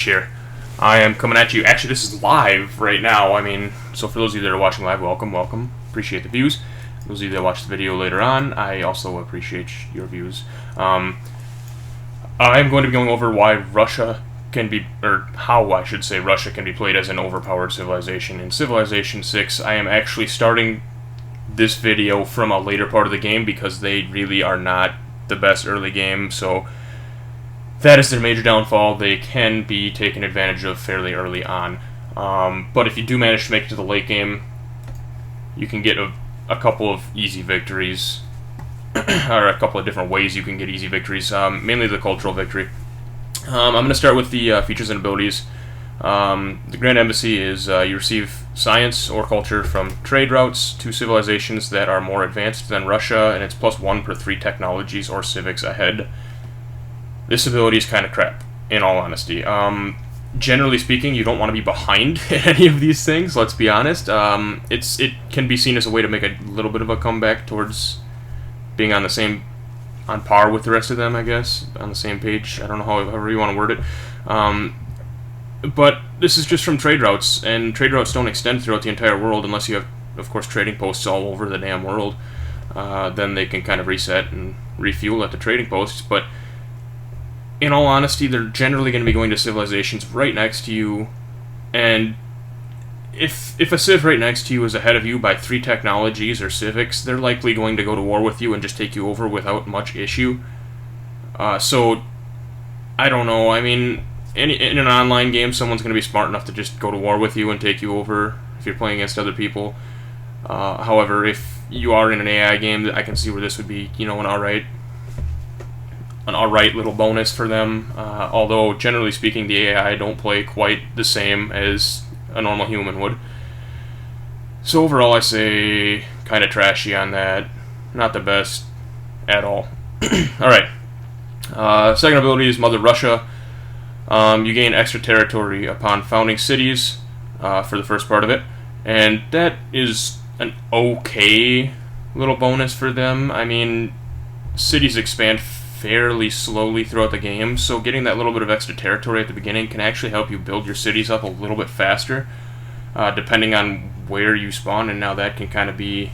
Here. I am coming at you. Actually, this is live right now. I mean, so for those of you that are watching live, welcome. Appreciate the views. Those of you that watch the video later on, I also appreciate your views. I'm going to be going over why Russia can be, or how I should say Russia can be played as an overpowered civilization. In Civilization 6, I am actually starting this video from a later part of the game because they really are not the best early game, so that is their major downfall. They can be taken advantage of fairly early on. But if you do manage to make it to the late game, you can get a couple of easy victories, or a couple of different ways you can get easy victories, mainly the cultural victory. I'm going to start with the features and abilities. The Grand Embassy is you receive science or culture from trade routes to civilizations that are more advanced than Russia, and it's +1 per 3 technologies or civics ahead. This ability is kind of crap, in all honesty. Generally speaking, you don't want to be behind in any of these things, let's be honest. It can be seen as a way to make a little bit of a comeback towards being on par with the rest of them, I guess, on the same page. I don't know however you want to word it. But this is just from trade routes, and trade routes don't extend throughout the entire world unless you have, of course, trading posts all over the damn world. Then they can kind of reset and refuel at the trading posts, but in all honesty, they're generally going to be going to civilizations right next to you, and if a civ right next to you is ahead of you by 3 technologies or civics, they're likely going to go to war with you and just take you over without much issue. So, I don't know, I mean, in an online game, someone's going to be smart enough to just go to war with you and take you over if you're playing against other people. However, if you are in an AI game, I can see where this would be, you know, an alright little bonus for them, although generally speaking the AI don't play quite the same as a normal human would. So overall I say kind of trashy on that, not the best at all. Alright, second ability is Mother Russia. You gain extra territory upon founding cities for the first part of it, and that is an okay little bonus for them. I mean, cities expand fairly slowly throughout the game, so getting that little bit of extra territory at the beginning can actually help you build your cities up a little bit faster, depending on where you spawn, and now that can kind of be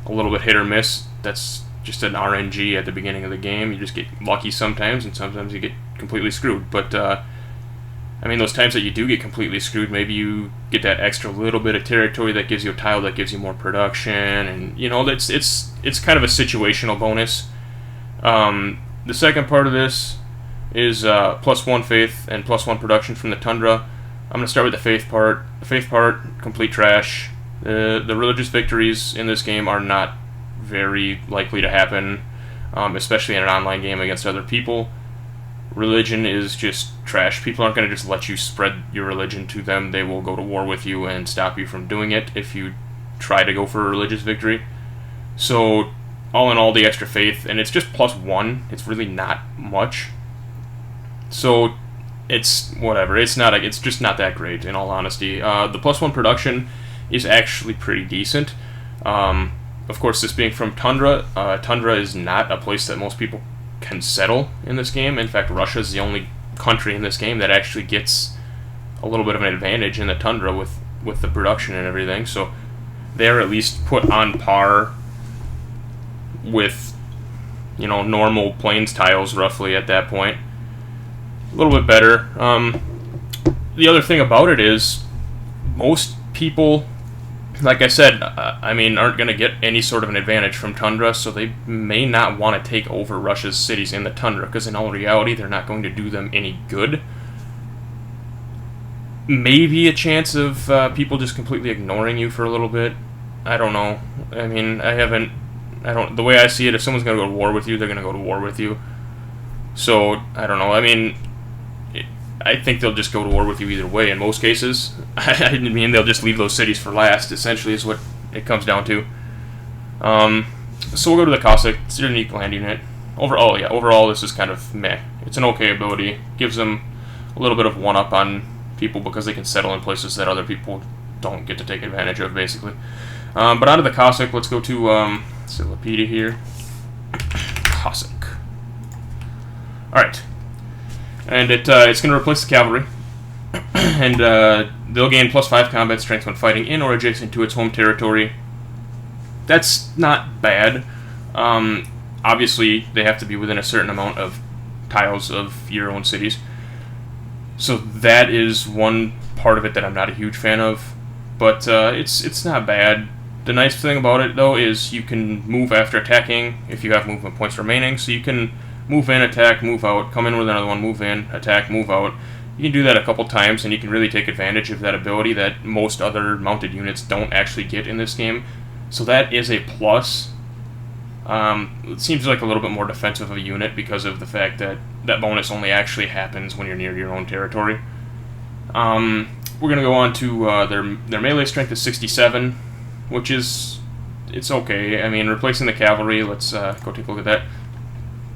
a little bit hit or miss. That's just an RNG at the beginning of the game. You just get lucky sometimes, and sometimes you get completely screwed. But, I mean, those times that you do get completely screwed, maybe you get that extra little bit of territory that gives you a tile that gives you more production, and, you know, it's kind of a situational bonus. The second part of this is +1 faith and +1 production from the Tundra. I'm going to start with the faith part. The faith part, complete trash. The religious victories in this game are not very likely to happen, especially in an online game against other people. Religion is just trash. People aren't going to just let you spread your religion to them. They will go to war with you and stop you from doing it if you try to go for a religious victory. So, all in all, the extra faith, and it's just +1. It's really not much. So it's whatever. It's just not that great, in all honesty. The +1 production is actually pretty decent. Of course, this being from Tundra, Tundra is not a place that most people can settle in this game. In fact, Russia is the only country in this game that actually gets a little bit of an advantage in the Tundra with the production and everything. So they're at least put on par with, you know, normal plains tiles roughly at that point. A little bit better. The other thing about it is most people, like I said, I mean, aren't going to get any sort of an advantage from Tundra, so they may not want to take over Russia's cities in the Tundra, because in all reality they're not going to do them any good. Maybe a chance of people just completely ignoring you for a little bit. I don't know. I mean, the way I see it, if someone's going to go to war with you, they're going to go to war with you. So, I don't know. I mean, I think they'll just go to war with you either way in most cases. I mean, they'll just leave those cities for last, essentially, is what it comes down to. So we'll go to the Cossack. It's a unique land unit. Overall, this is kind of meh. It's an okay ability. Gives them a little bit of one-up on people because they can settle in places that other people don't get to take advantage of, basically. But out of the Cossack, let's go to Silipede here. Cossack. Alright. And it's going to replace the cavalry. And they'll gain +5 combat strength when fighting in or adjacent to its home territory. That's not bad. Obviously, they have to be within a certain amount of tiles of your own cities. So that is one part of it that I'm not a huge fan of. But it's not bad. The nice thing about it, though, is you can move after attacking if you have movement points remaining. So you can move in, attack, move out, come in with another one, move in, attack, move out. You can do that a couple times, and you can really take advantage of that ability that most other mounted units don't actually get in this game. So that is a plus. It seems like a little bit more defensive of a unit because of the fact that that bonus only actually happens when you're near your own territory. We're going to go on to their melee strength is 67, which is, it's okay. I mean, replacing the cavalry, let's go take a look at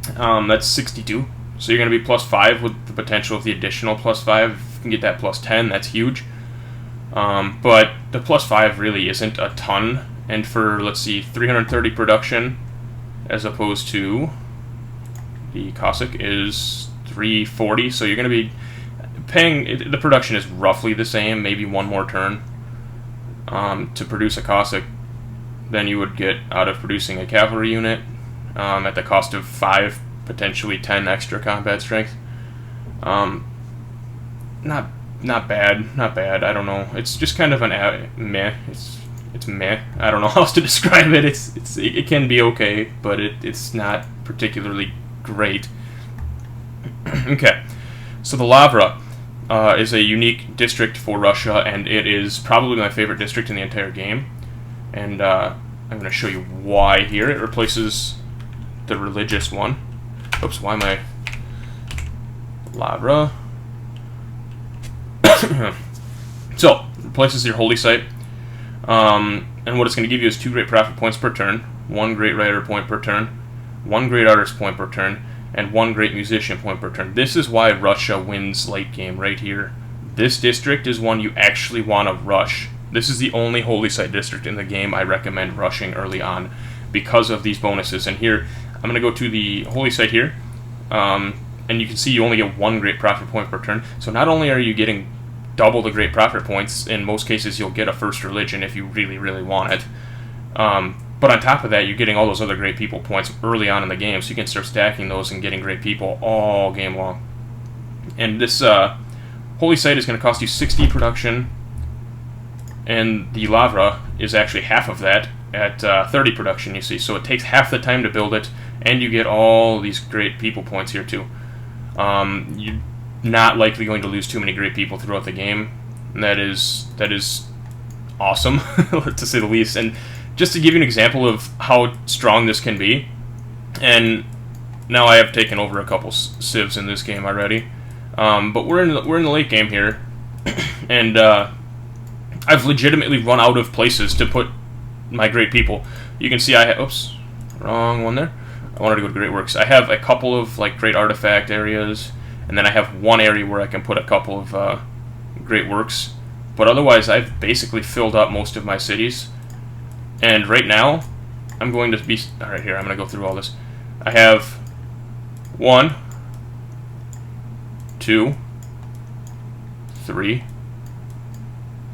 that. That's 62. So you're going to be +5 with the potential of the additional +5. If you can get that +10, that's huge. But the +5 really isn't a ton. And for, let's see, 330 production, as opposed to the Cossack is 340. So you're going to be paying, the production is roughly the same, maybe one more turn to produce a Cossack than you would get out of producing a cavalry unit at the cost of 5, potentially 10 extra combat strength. Not bad. I don't know. It's just kind of an meh. It's meh. I don't know how else to describe it. It can be okay, but it's not particularly great. Okay, so the Lavra is a unique district for Russia, and it is probably my favorite district in the entire game. And I'm going to show you why here. It replaces the religious one. Oops, why am I... Lavra. So, replaces your holy site. And what it's going to give you is 2 great prophet points per turn, 1 great writer point per turn, 1 great artist point per turn, and 1 great musician point per turn. This is why Russia wins late game right here. This district is one you actually want to rush. This is the only holy site district in the game I recommend rushing early on because of these bonuses. And here, I'm going to go to the holy site here, and you can see you only get 1 great prophet point per turn. So not only are you getting double the great prophet points, in most cases you'll get a first religion if you really, really want it. But on top of that, you're getting all those other great people points early on in the game, so you can start stacking those and getting great people all game long. And this holy site is going to cost you 60 production, and the Lavra is actually half of that at 30 production, you see. So it takes half the time to build it, and you get all these great people points here too. You're not likely going to lose too many great people throughout the game, and that is awesome, to say the least. And just to give you an example of how strong this can be, and now I have taken over a couple civs in this game already, but we're in the late game here, and I've legitimately run out of places to put my great people. You can see oops, wrong one there. I wanted to go to Great Works. I have a couple of like great artifact areas, and then I have one area where I can put a couple of Great Works. But otherwise, I've basically filled up most of my cities. And right now, I'm going to be... Alright, here, I'm going to go through all this. I have 1, 2, 3,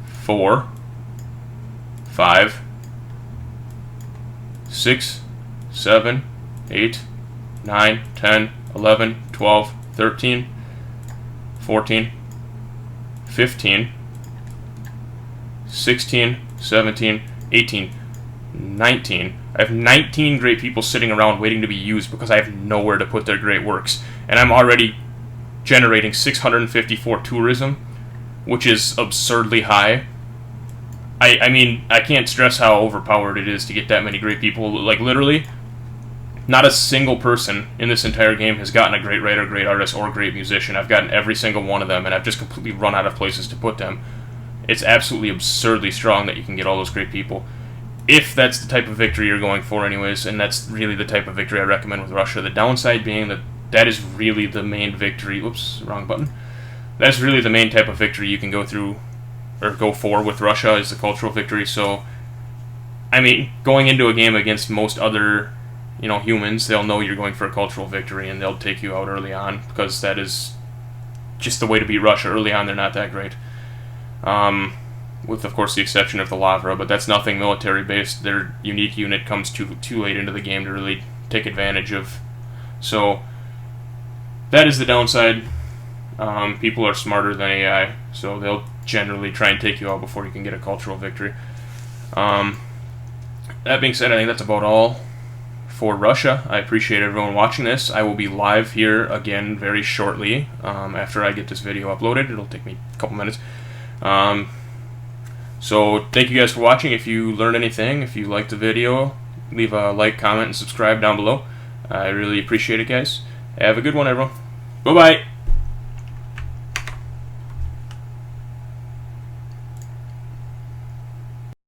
4, 5, 6, 7, 8, 9, 10, 11, 12, 13, 14, 15, 16, 17, 18, 19. I have 19 great people sitting around waiting to be used because I have nowhere to put their great works. And I'm already generating 654 tourism, which is absurdly high. I mean, I can't stress how overpowered it is to get that many great people. Like, literally, not a single person in this entire game has gotten a great writer, great artist, or great musician. I've gotten every single one of them, and I've just completely run out of places to put them. It's absolutely absurdly strong that you can get all those great people. If that's the type of victory you're going for anyways, and that's really the type of victory I recommend with Russia. The downside being that that is really the main victory. Oops, wrong button. That's really the main type of victory you can go through, or go for with Russia, is the cultural victory. So, I mean, going into a game against most other, humans, they'll know you're going for a cultural victory, and they'll take you out early on, because that is just the way to beat Russia. Early on, they're not that great. With, of course, the exception of the Lavra, but that's nothing military-based. Their unique unit comes too late into the game to really take advantage of. So, that is the downside. People are smarter than AI, so they'll generally try and take you out before you can get a cultural victory. That being said, I think that's about all for Russia. I appreciate everyone watching this. I will be live here again very shortly after I get this video uploaded. It'll take me a couple minutes. So thank you guys for watching. If you learned anything, if you liked the video, leave a like, comment, and subscribe down below. I really appreciate it, guys. Have a good one, everyone. Bye-bye.